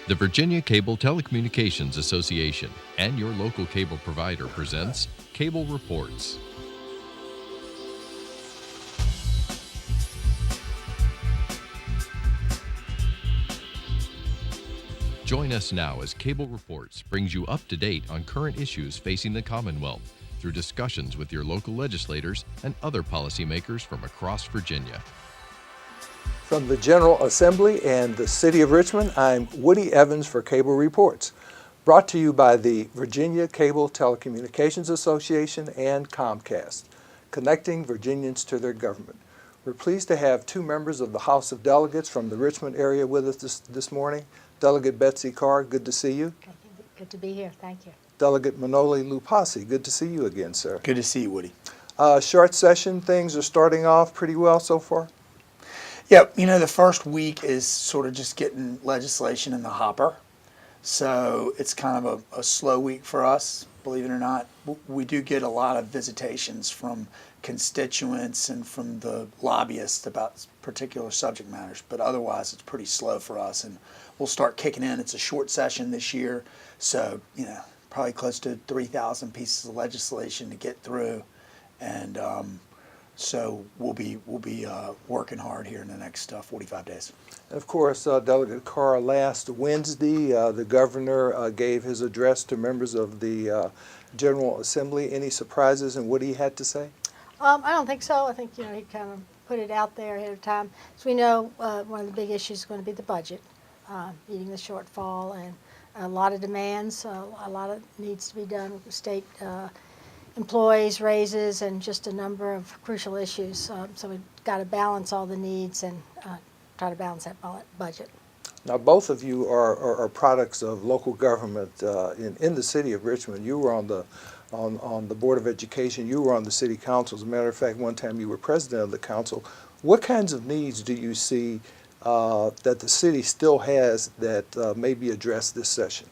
The Virginia Cable Telecommunications Association and your local cable provider presents Cable Reports. Join us now as Cable Reports brings you up to date on current issues facing the Commonwealth through discussions with your local legislators and other policymakers from across Virginia. From the General Assembly and the City of Richmond, I'm Woody Evans for Cable Reports, brought to you by the Virginia Cable Telecommunications Association and Comcast, connecting Virginians to their government. We're pleased to have two members of the House of Delegates from the Richmond area with us this morning. Delegate Betsy Carr, good to see you. Good to be here, thank you. Delegate Manoli Loupassi, good to see you again, sir. Good to see you, Woody. Short session, things are starting off pretty well so far? Yeah, you know, the first week is sort of just getting legislation in the hopper. So it's kind of a slow week for us, believe it or not. We do get a lot of visitations from constituents and from the lobbyists about particular subject matters, but otherwise it's pretty slow for us, and we'll start kicking in. It's a short session this year, so, you know, probably close to 3,000 pieces of legislation to get through, and so we'll be working hard here in the next 45 days. Of course, Delegate Carr, last Wednesday, the governor gave his address to members of the General Assembly. Any surprises in what he had to say? I don't think so. I think, you know, he kind of put it out there ahead of time. So we know one of the big issues is going to be the budget, meeting the shortfall, and a lot of demands. A lot of needs to be done with the state employees, raises, and just a number of crucial issues. So we've got to balance all the needs and try to balance that budget. Now, both of you are products of local government in the city of Richmond. You were on the Board of Education. You were on the city council. As a matter of fact, one time you were president of the council. What kinds of needs do you see that the city still has that may be addressed this session?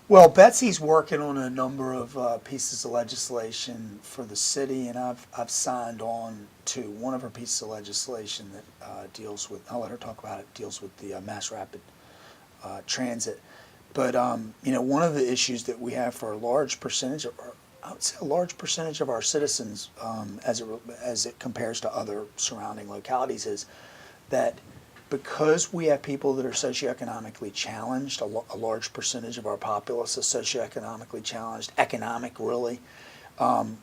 Well, Betsy's working on a number of pieces of legislation for the city, and I've signed on to one of her pieces of legislation that deals with, I'll let her talk about it, deals with the mass rapid transit. But, you know, one of the issues that we have for a large percentage of I would say a large percentage of our citizens, as it compares to other surrounding localities, is that because we have people that are socioeconomically challenged, a large percentage of our populace is socioeconomically challenged, economic really,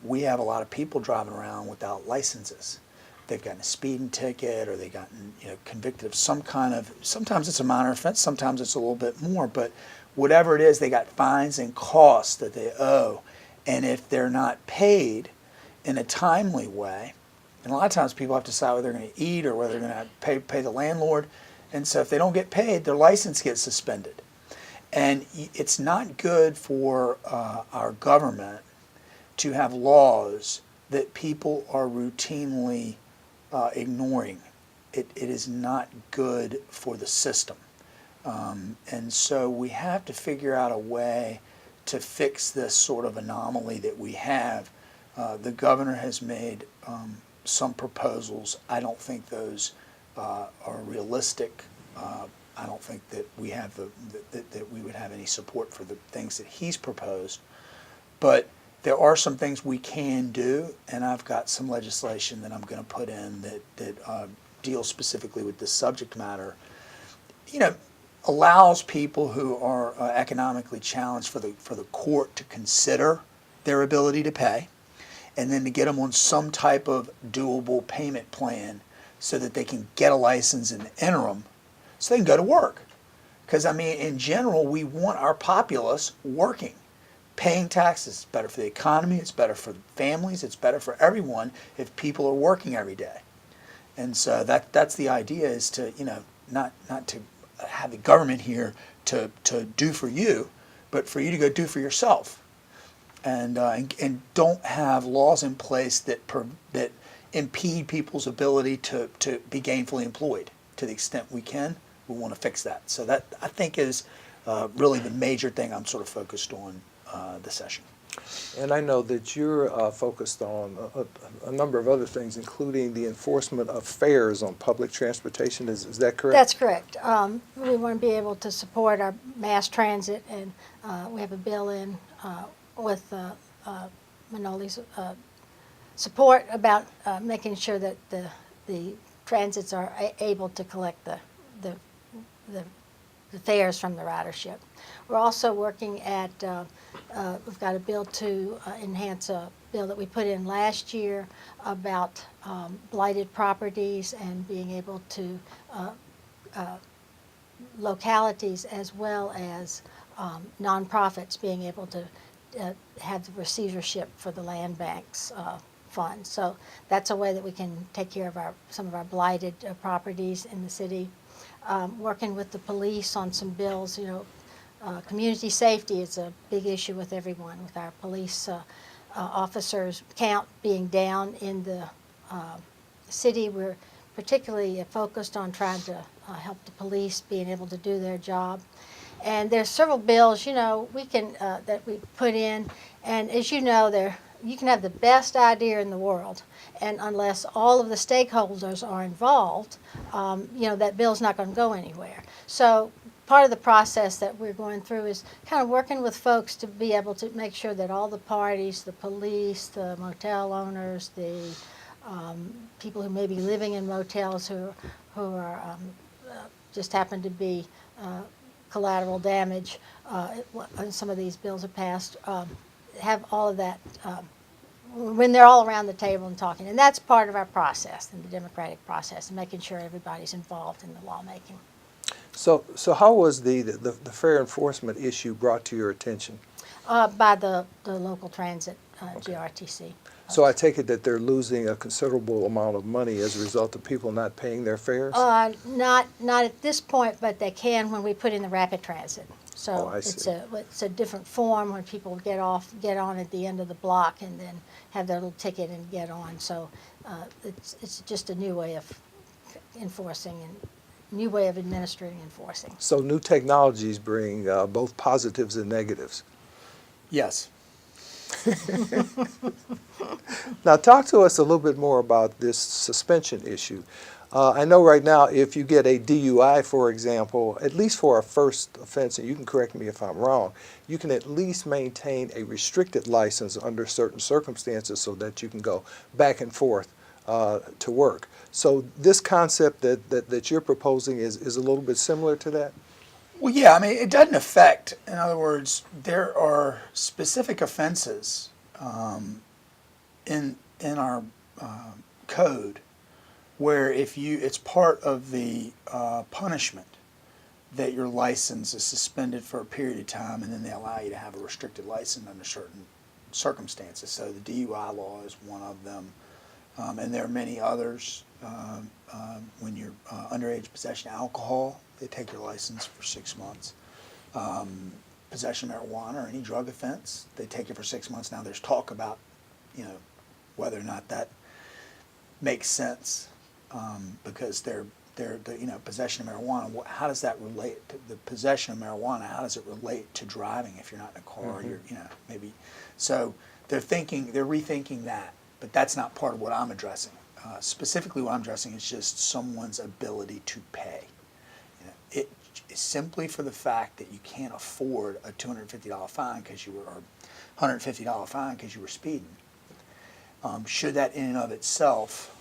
we have a lot of people driving around without licenses. They've gotten a speeding ticket, or they've gotten, you know, convicted of some kind of, sometimes it's a minor offense, sometimes it's a little bit more, but whatever it is, they got fines and costs that they owe. And if they're not paid in a timely way, and a lot of times people have to decide whether they're going to eat or whether they're going to pay the landlord. And so if they don't get paid, their license gets suspended. And it's not good for our government to have laws that people are routinely ignoring. It is not good for the system. And so we have to figure out a way to fix this sort of anomaly that we have. The governor has made some proposals. I don't think those are realistic. I don't think that we have that we would have any support for the things that he's proposed. But there are some things we can do, and I've got some legislation that I'm going to put in that deals specifically with this subject matter. You know, allows people who are economically challenged for the court to consider their ability to pay, and then to get them on some type of doable payment plan so that they can get a license in the interim so they can go to work. Because, I mean, in general, we want our populace working, paying taxes. It's better for the economy, it's better for families, it's better for everyone if people are working every day. And so that's the idea, is to, you know, not to have the government here to do for you, but for you to go do for yourself. And don't have laws in place that impede people's ability to be gainfully employed. To the extent we can, we want to fix that. So that, I think, is really the major thing I'm sort of focused on this session. And I know that you're focused on a number of other things, including the enforcement of fares on public transportation. Is that correct? That's correct. We want to be able to support our mass transit, and we have a bill in with Manoli's support about making sure that the transits are able to collect the fares from the ridership. We're also working at, we've got a bill to enhance a bill that we put in last year about blighted properties and being able to, localities as well as nonprofits being able to have the receivership for the land banks fund. So that's a way that we can take care of some of our blighted properties in the city. Working with the police on some bills, community safety is a big issue with everyone, with our police officers count being down in the city. We're particularly focused on trying to help the police being able to do their job. And there's several bills, we can that we put in, and as you know, you can have the best idea in the world, and unless all of the stakeholders are involved, that bill's not going to go anywhere. So part of the process that we're going through is kind of working with folks to be able to make sure that all the parties, the police, the motel owners, the people who may be living in motels who are just happen to be collateral damage, and some of these bills are passed, have all of that when they're all around the table and talking. And that's part of our process, in the democratic process, and making sure everybody's involved in the lawmaking. So how was the fare enforcement issue brought to your attention? By the local transit, GRTC. So I take it that they're losing a considerable amount of money as a result of people not paying their fares? Not at this point, but they can when we put in the rapid transit. So I it's see. a different form when people get on at the end of the block and then have their little ticket and get on. So it's just a new way of enforcing and new way of administering and enforcing. So new technologies bring both positives and negatives. Yes. Now talk to us a little bit more about this suspension issue. I know right now if you get a DUI, for example, at least for a first offense, and you can correct me if I'm wrong, you can at least maintain a restricted license under certain circumstances so that you can go back and forth to work. So this concept that you're proposing is a little bit similar to that? Well, yeah, I mean, it doesn't affect, in other words, there are specific offenses in our code where it's part of the punishment that your license is suspended for a period of time, and then they allow you to have a restricted license under certain circumstances. So the DUI law is one of them, and there are many others. When you're underage possession of alcohol, they take your license for 6 months. Possession of marijuana or any drug offense, they take it for 6 months. Now there's talk about, whether or not that makes sense, because they're possession of marijuana. How does that relate to the possession of marijuana? How does it relate to driving if you're not in a car? Mm-hmm. You're maybe. So they're rethinking that, but that's not part of what I'm addressing. Specifically, what I'm addressing is just someone's ability to pay. It is simply for the fact that you can't afford a $250 fine or $150 fine because you were speeding. Should that in and of itself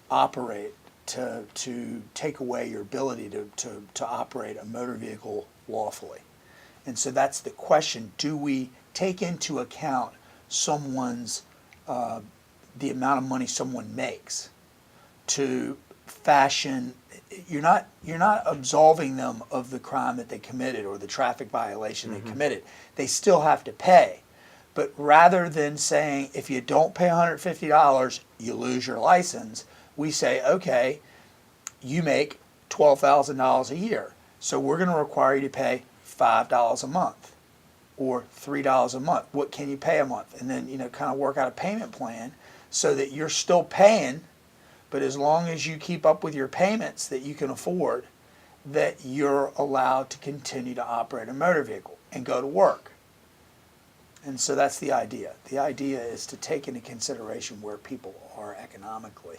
operate to take away your ability to operate a motor vehicle lawfully? And so that's the question. Do we take into account someone's the amount of money someone makes to fashion? You're not absolving them of the crime that they committed or the traffic violation they committed. They still have to pay. But rather than saying if you don't pay $150, you lose your license, we say, okay, you make $12,000 a year, so we're going to require you to pay $5 a month or $3 a month. What can you pay a month? And then kind of work out a payment plan so that you're still paying, but as long as you keep up with your payments that you can afford, that you're allowed to continue to operate a motor vehicle and go to work. And so that's the idea. The idea is to take into consideration where people are economically,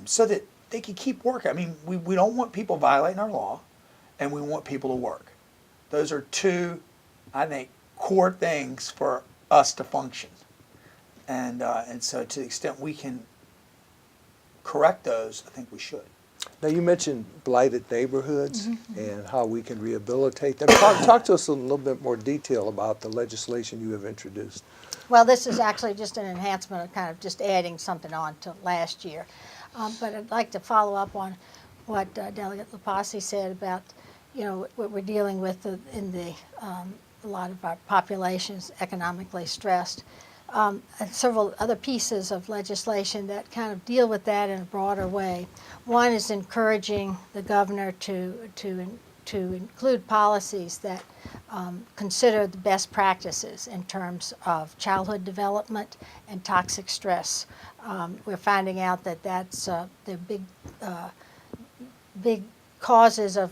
so that they can keep working. I mean, we don't want people violating our law, and we want people to work. Those are two, I think, core things for us to function. And so to the extent we can correct those, I think we should. Now, you mentioned blighted neighborhoods and how we can rehabilitate them. Talk to us in a little bit more detail about the legislation you have introduced. Well, this is actually just an enhancement of kind of just adding something on to last year. But I'd like to follow up on what Delegate Loupassi said about, what we're dealing with in a lot of our populations economically stressed. And several other pieces of legislation that kind of deal with that in a broader way. One is encouraging the governor to include policies that consider the best practices in terms of childhood development and toxic stress. We're finding out that that's the big causes of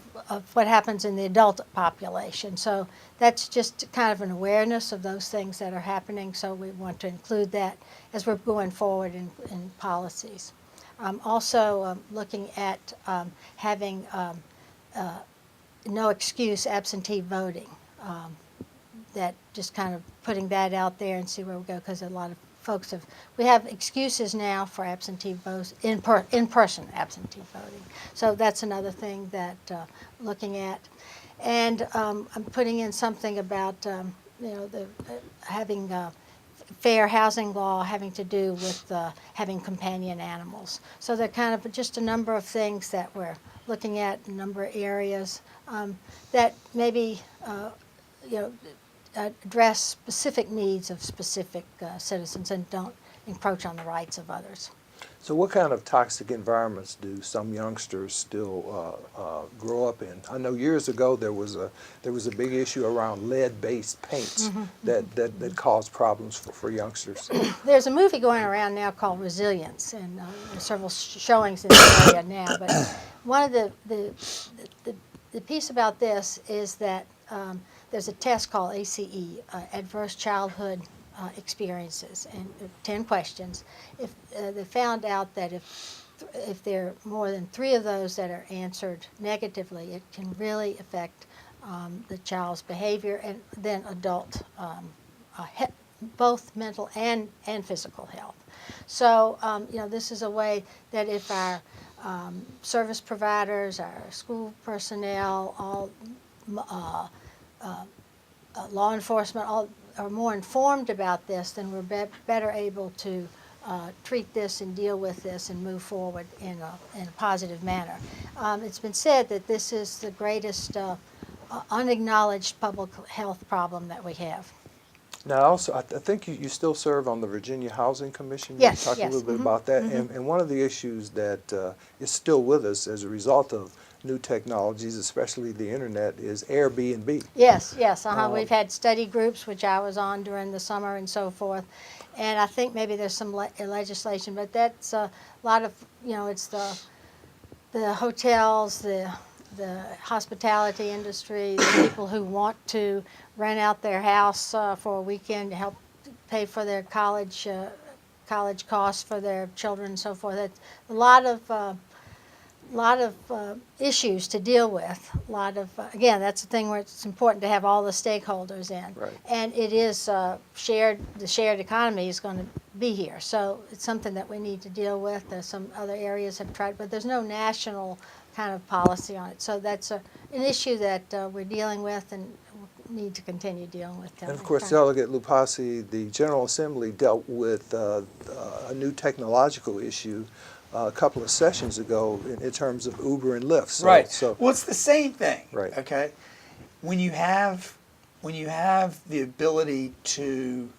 what happens in the adult population. So that's just kind of an awareness of those things that are happening, so we want to include that as we're going forward in policies. Also looking at having no excuse absentee voting. That just kind of putting that out there and see where we go, because a lot of folks we have excuses now for absentee votes, in-person absentee voting. So that's another thing that looking at. And I'm putting in something about, having fair housing law having to do with having companion animals. So they're kind of just a number of things that we're looking at, a number of areas that maybe, address specific needs of specific citizens and don't encroach on the rights of others. So what kind of toxic environments do some youngsters still grow up in? I know years ago there was a big issue around lead-based paints that caused problems for youngsters. There's a movie going around now called Resilience, and there's several showings in the area now. But one of the piece about this is that there's a test called ACE, Adverse Childhood Experiences, and 10 questions. If they found out that if there are more than 3 of those that are answered negatively, it can really affect the child's behavior and then adult, both mental and physical health. So this is a way that if our service providers, our school personnel, all law enforcement, all are more informed about this, then we're better able to treat this and deal with this and move forward in a positive manner. It's been said that this is the greatest unacknowledged public health problem that we have. Now, also, I think you still serve on the Virginia Housing Commission. Yes, You talked a yes. little bit about that, and one of the issues that is still with us as a result of new technologies, especially the internet, is Airbnb. Yes, yes. We've had study groups, which I was on during the summer and so forth. And I think maybe there's some legislation, but that's a lot of, it's the hotels, the hospitality industry, the people who want to rent out their house for a weekend to help pay for their college costs for their children and so forth. That's a lot of issues to deal with. Again, that's the thing where it's important to have all the stakeholders in. Right. And it is the shared economy is going to be here. So it's something that we need to deal with. There's some other areas have tried, but there's no national kind of policy on it. So that's an issue that we're dealing with and need to continue dealing with. And of course, Delegate Loupassi, the General Assembly dealt with a new technological issue a couple of sessions ago in terms of Uber and Lyft. So, Well, it's the same thing. Right. Okay. When you have the ability to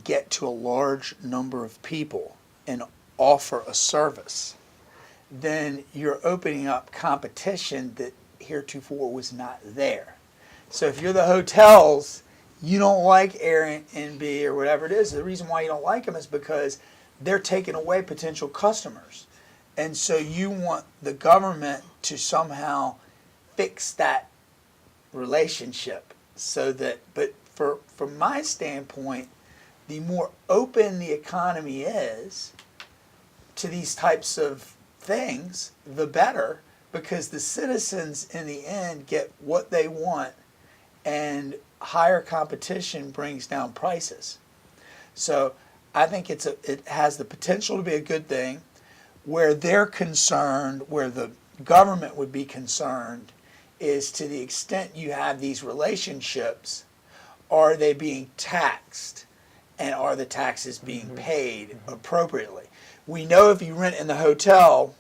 get to a large number of people and offer a service, then you're opening up competition that heretofore was not there. So if you're the hotels, you don't like Airbnb or whatever it is. The reason why you don't like them is because they're taking away potential customers. And so you want the government to somehow fix that relationship so that, but from my standpoint, the more open the economy is to these types of things, the better, because the citizens in the end get what they want, and higher competition brings down prices. So I think it has the potential to be a good thing. Where they're concerned, where the government would be concerned, is to the extent you have these relationships, are they being taxed, and are the taxes being paid appropriately? We know if you rent in a hotel,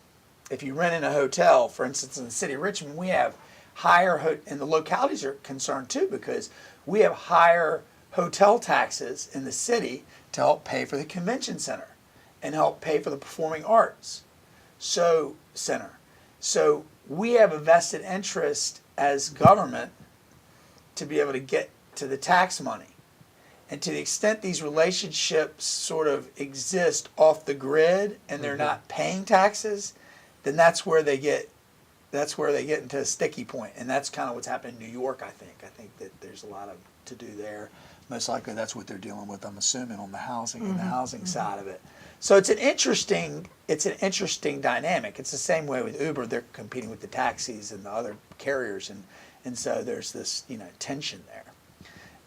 for instance, in the city of Richmond, we have higher, and the localities are concerned too, because we have higher hotel taxes in the city to help pay for the convention center and help pay for the performing arts center. So we have a vested interest as government to be able to get to the tax money. And to the extent these relationships sort of exist off the grid and they're not paying taxes, then that's where they get into a sticky point. And that's kind of what's happened in New York, I think. I think that there's a lot of to do there. Most likely that's what they're dealing with, I'm assuming, on the housing and the housing side of it. So it's an interesting dynamic. It's the same way with Uber. They're competing with the taxis and the other carriers, and so there's this tension there.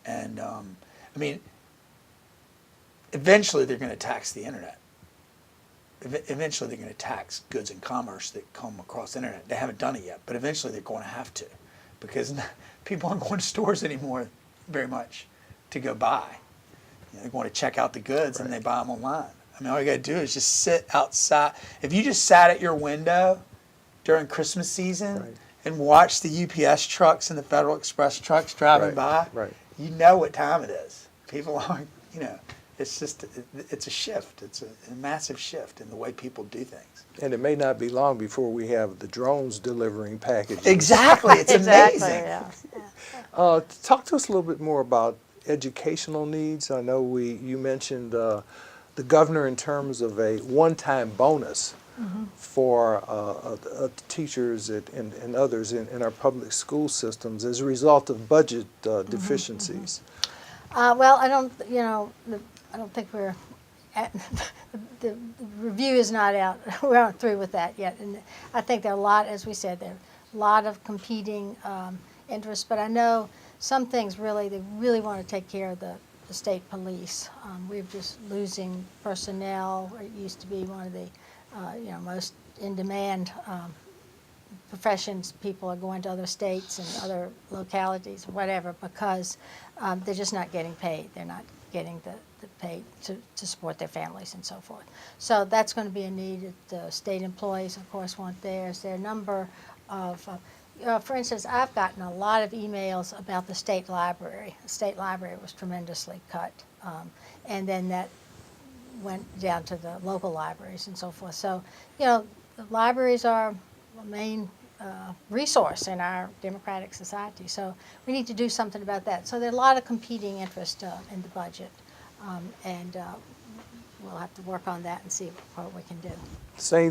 And I mean, eventually they're going to tax the internet. Eventually they're going to tax goods and commerce that come across the internet. They haven't done it yet, but eventually they're going to have to, because people aren't going to stores anymore very much to go buy. They're going to check out the goods and they buy them online. I mean, all you got to do is just sit outside. If you just sat at your window during Christmas season and watched the UPS trucks and the Federal Express trucks driving by, you know what time it is. People aren't, it's just, it's a shift. It's a massive shift in the way people do things. And it may not be long before we have the drones delivering packages. Exactly. It's amazing. Yeah. Talk to us a little bit more about educational needs. I know you mentioned the governor in terms of a one-time bonus for teachers and others in our public school systems as a result of budget deficiencies. Well, I don't think we're the review is not out. We aren't through with that yet, and I think there are a lot, as we said, there are a lot of competing interests. But I know some things they really want to take care of the state police. We're just losing personnel. It used to be one of the most in-demand professions. People are going to other states and other localities or whatever because they're just not getting paid. They're not getting the pay to support their families and so forth. So that's going to be a need. The state employees, of course, want theirs. There are a number of for instance, I've gotten a lot of emails about the state library. The state library was tremendously cut, and then that went down to the local libraries and so forth. So, the libraries are a main resource in our democratic society. So we need to do something about that. So there are a lot of competing interests in the budget, and we'll have to work on that and see what we can do. Same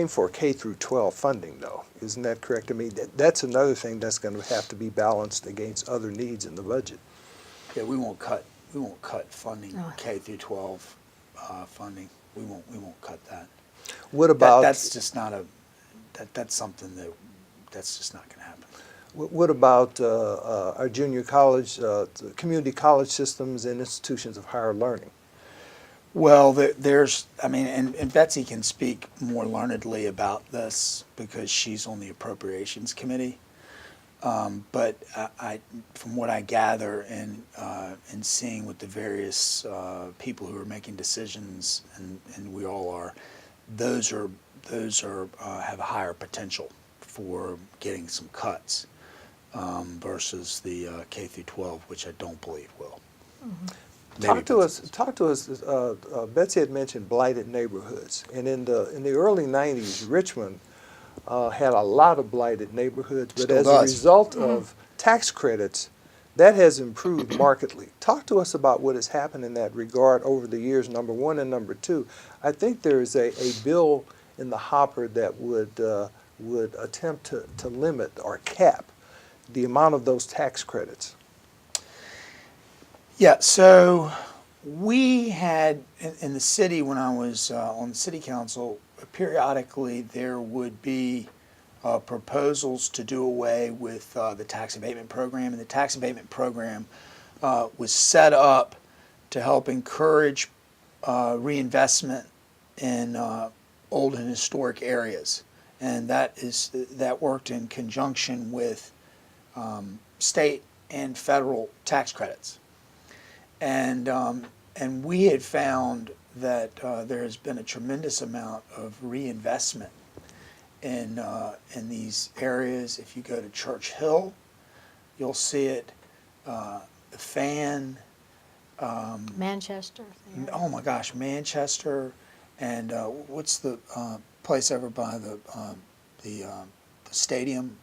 for K through 12 funding, though. Isn't that correct? I mean, that's another thing that's going to have to be balanced against other needs in the budget. Yeah, we won't cut funding, K through 12 funding. We won't cut that. What about that's just not that's something that's just not going to happen. What about our junior college, community college systems and institutions of higher learning? Well, and Betsy can speak more learnedly about this because she's on the appropriations committee. But from what I gather and seeing with the various people who are making decisions, and we all are, those have a higher potential for getting some cuts versus the K through 12, which I don't believe will. Mm-hmm. Talk to us. Betsy had mentioned blighted neighborhoods, and in the early '90s, Richmond had a lot of blighted neighborhoods. But as a result of tax credits, that has improved markedly. Talk to us about what has happened in that regard over the years. Number one and number two, I think there is a bill in the hopper that would attempt to limit or cap the amount of those tax credits. Yeah, so we had in the city when I was on the city council, periodically there would be proposals to do away with the tax abatement program, and the tax abatement program was set up to help encourage reinvestment in old and historic areas, and that worked in conjunction with state and federal tax credits. And we had found that there has been a tremendous amount of reinvestment in these areas. If you go to Church Hill, you'll see it. The Fan. Manchester. Yeah. Oh my gosh, Manchester, and what's the place over by the stadium?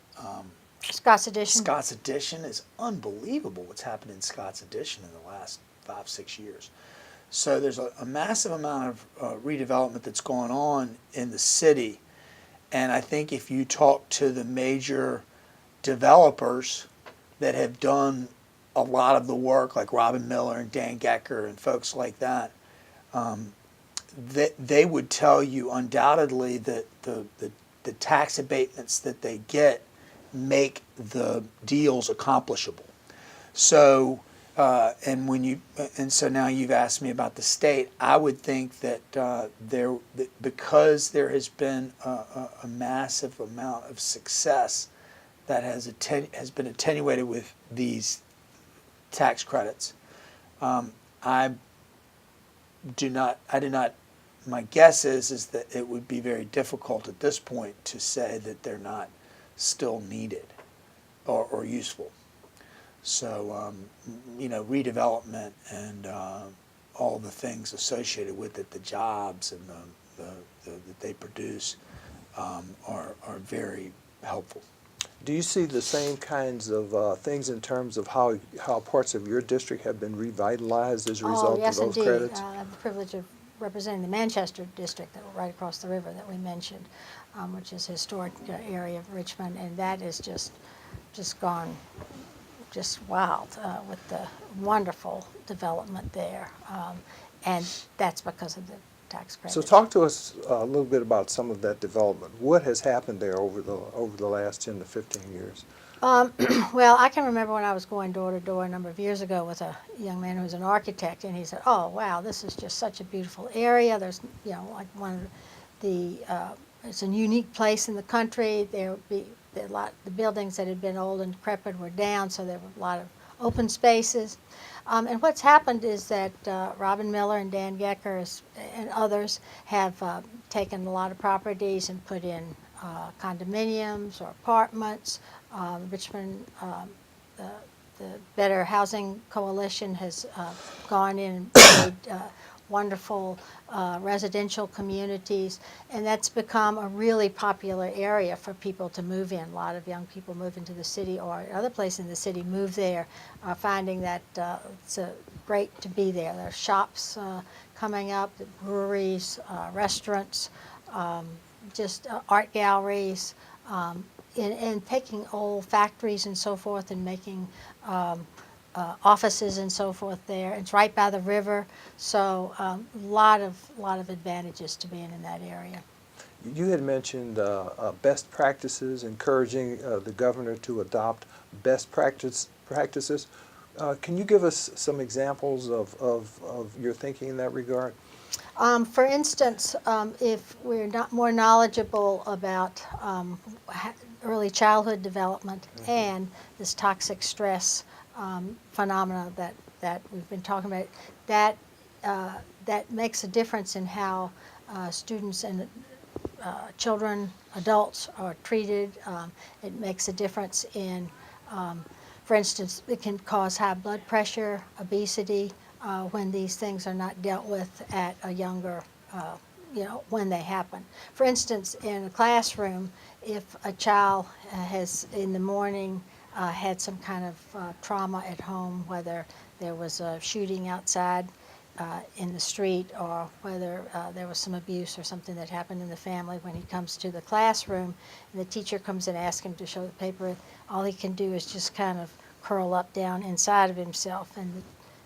Scott's Addition. Scott's Addition is unbelievable. What's happened in Scott's Addition in the last 5-6 years. So there's a massive amount of redevelopment that's going on in the city, and I think if you talk to the major developers that have done a lot of the work, like Robin Miller and Dan Gecker and folks like that, they would tell you undoubtedly that the tax abatements that they get make the deals accomplishable. So, and so now you've asked me about the state. I would think that because there has been a massive amount of success that has been attenuated with these tax credits, I do not. My guess is that it would be very difficult at this point to say that they're not still needed or useful. So, redevelopment and all the things associated with it, the jobs and that they produce, are very helpful. Do you see the same kinds of things in terms of how parts of your district have been revitalized as a result yes, of those indeed. credits? I have the privilege of representing the Manchester district that right across the river that we mentioned, which is a historic area of Richmond, and that is just gone just wild with the wonderful development there, and that's because of the tax credits. So talk to us a little bit about some of that development. What has happened there over the last 10 to 15 years? Well, I can remember when I was going door to door a number of years ago with a young man who was an architect, and he said, "Oh, wow, this is just such a beautiful area. There's, like one of the, it's a unique place in the country. There would be the buildings that had been old and decrepit were down, so there were a lot of open spaces." And what's happened is that Robin Miller and Dan Gecker and others have taken a lot of properties and put in condominiums or apartments. Richmond, the Better Housing Coalition has gone in and made wonderful residential communities, and that's become a really popular area for people to move in. A lot of young people move into the city or other place in the city, move there, finding that it's great to be there. There are shops coming up, breweries, restaurants, just art galleries, and taking old factories and so forth and making offices and so forth there. It's right by the river, so a lot of advantages to being in that area. You had mentioned best practices, encouraging the governor to adopt best practices. Can you give us some examples of your thinking in that regard? For instance, if we're not more knowledgeable about early childhood development and this toxic stress phenomena that we've been talking about, that makes a difference in how students and children, adults are treated. It makes a difference in, for instance, it can cause high blood pressure, obesity, when these things are not dealt with at a younger, when they happen. For instance, in a classroom, if a child has in the morning had some kind of trauma at home, whether there was a shooting outside in the street or whether there was some abuse or something that happened in the family, when he comes to the classroom and the teacher comes and asks him to show the paper, all he can do is just kind of curl up down inside of himself, and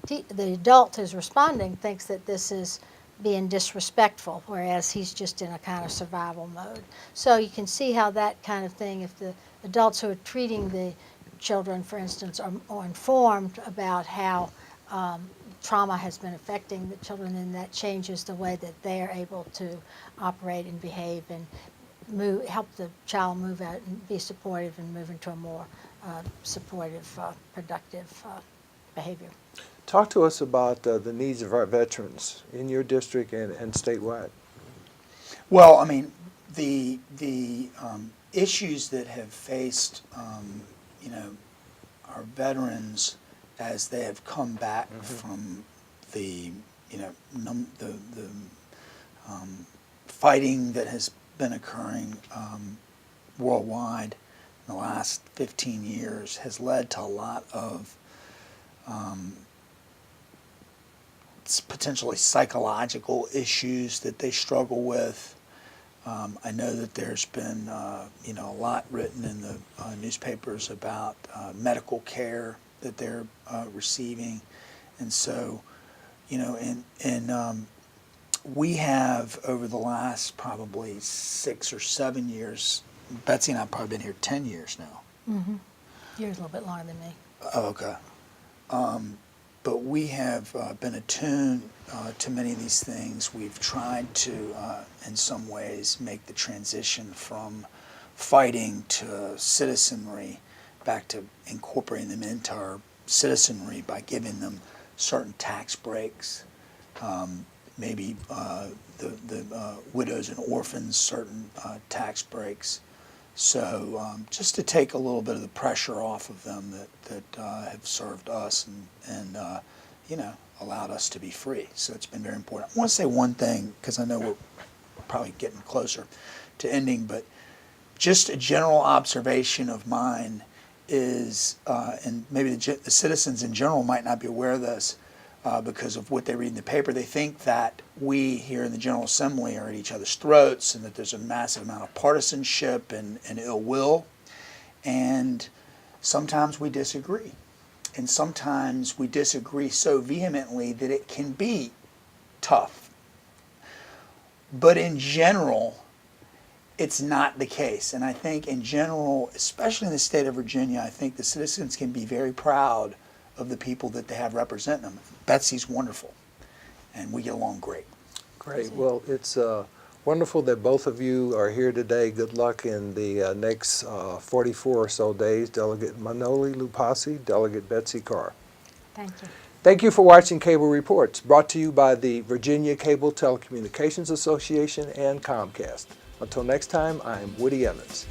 the adult who's responding thinks that this is being disrespectful, whereas he's just in a kind of survival mode. So you can see how that kind of thing, if the adults who are treating the children, for instance, are informed about how trauma has been affecting the children, then that changes the way that they are able to operate and behave and help the child move out and be supportive and move into a more supportive, productive behavior. Talk to us about the needs of our veterans in your district and statewide. Well, I mean, the issues that have faced, you know, our veterans as they have come back from the, you know, the fighting that has been occurring worldwide in the last 15 years has led to a lot of potentially psychological issues that they struggle with. I know that there's been you know, a lot written in the newspapers about medical care that they're receiving, and so, you know, and we have over the last probably 6 or 7 years. Betsy and I've probably been here 10 years now. You're a little bit longer than me. Oh, okay. But we have been attuned to many of these things. We've tried to, in some ways, make the transition from fighting to citizenry back to incorporating them into our citizenry by giving them certain tax breaks, maybe the widows and orphans certain tax breaks. So just to take a little bit of the pressure off of them that have served us and you know, allowed us to be free. So it's been very important. I want to say one thing, because I know we're probably getting closer to ending, but just a general observation of mine is, and maybe the citizens in general might not be aware of this because of what they read in the paper, they think that we here in the General Assembly are at each other's throats and that there's a massive amount of partisanship and ill will. And sometimes we disagree. And sometimes we disagree so vehemently that it can be tough. But in general, it's not the case. And I think in general, especially in the state of Virginia, I think the citizens can be very proud of the people that they have representing them. Betsy's wonderful, and we get along great. Great. Well, it's wonderful that both of you are here today. Good luck in the next 44 or so days. Delegate Manoli Loupassi, Delegate Betsy Carr. Thank you. Thank you for watching Cable Reports, brought to you by the Virginia Cable Telecommunications Association and Comcast. Until next time, I'm Woody Evans.